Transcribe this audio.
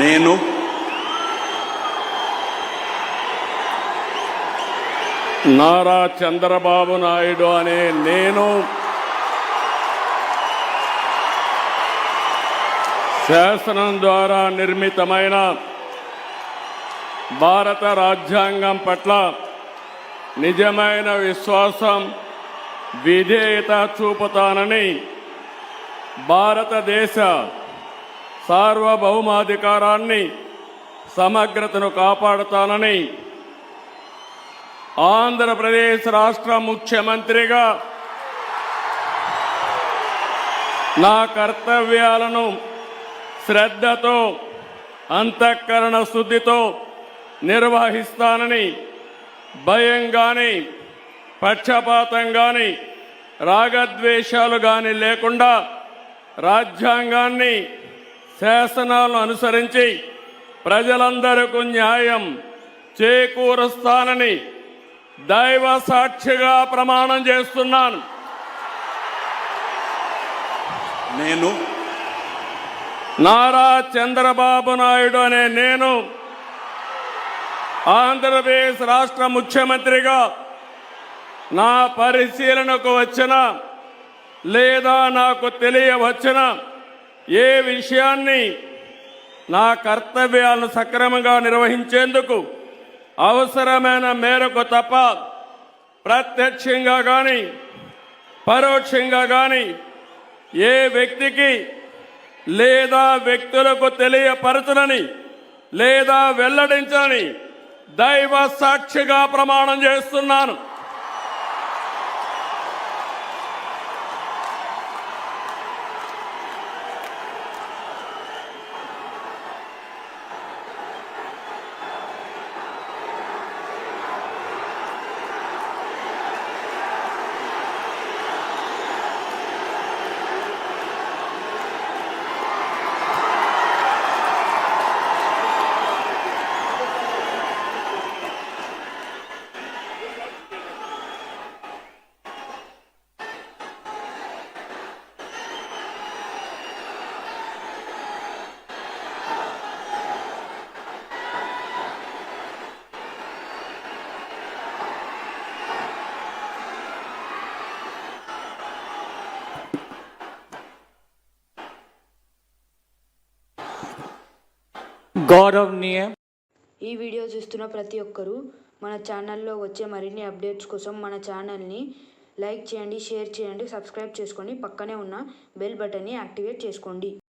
నేను నారా చంద్రబాబు నాయుడు అనే నేను శాసనం ద్వారా నిర్మితమైన భారత రాజ్యాంగం పట్ల నిజమైన విశ్వాసం విధేయత చూపుతానని భారతదేశ సార్వభౌమాధికారాన్ని సమగ్రతను కాపాడుతానని ఆంధ్రప్రదేశ్ రాష్ట్ర ముఖ్యమంత్రిగా నా కర్తవ్యాలను శ్రద్ధతో అంతఃకరణ శుద్ధితో నిర్వహిస్తానని భయం గాని పక్షపాతం గాని రాగద్వేషాలు గాని లేకుండా రాజ్యాంగాన్ని శాసనాలను అనుసరించి ప్రజలందరికీ న్యాయం చేకూరుస్తానని దైవ సాక్షిగా ప్రమాణం చేస్తున్నాను. నేను నారా చంద్రబాబు నాయుడు అనే నేను ఆంధ్రప్రదేశ్ రాష్ట్ర ముఖ్యమంత్రిగా నా పరిశీలనకు వచ్చిన లేదా నాకు తెలియవచ్చిన ఏ విషయాన్ని నా కర్తవ్యాలను సక్రమంగా నిర్వహించేందుకు అవసరమైన మేరకు తప్ప ప్రత్యక్షంగా కానీ పరోక్షంగా కానీ ఏ వ్యక్తికి లేదా వ్యక్తులకు తెలియపరచనని లేదా వెల్లడించని దైవ సాక్షిగా ప్రమాణం చేస్తున్నాను. గౌరవనీయ ఈ వీడియో చూస్తున్న ప్రతి ఒక్కరూ మన ఛానల్లో వచ్చే మరిన్ని అప్డేట్స్ కోసం మన ఛానల్ని లైక్ చేయండి, షేర్ చేయండి, సబ్స్క్రైబ్ చేసుకోండి. పక్కనే ఉన్న బెల్ బటన్ని యాక్టివేట్ చేసుకోండి.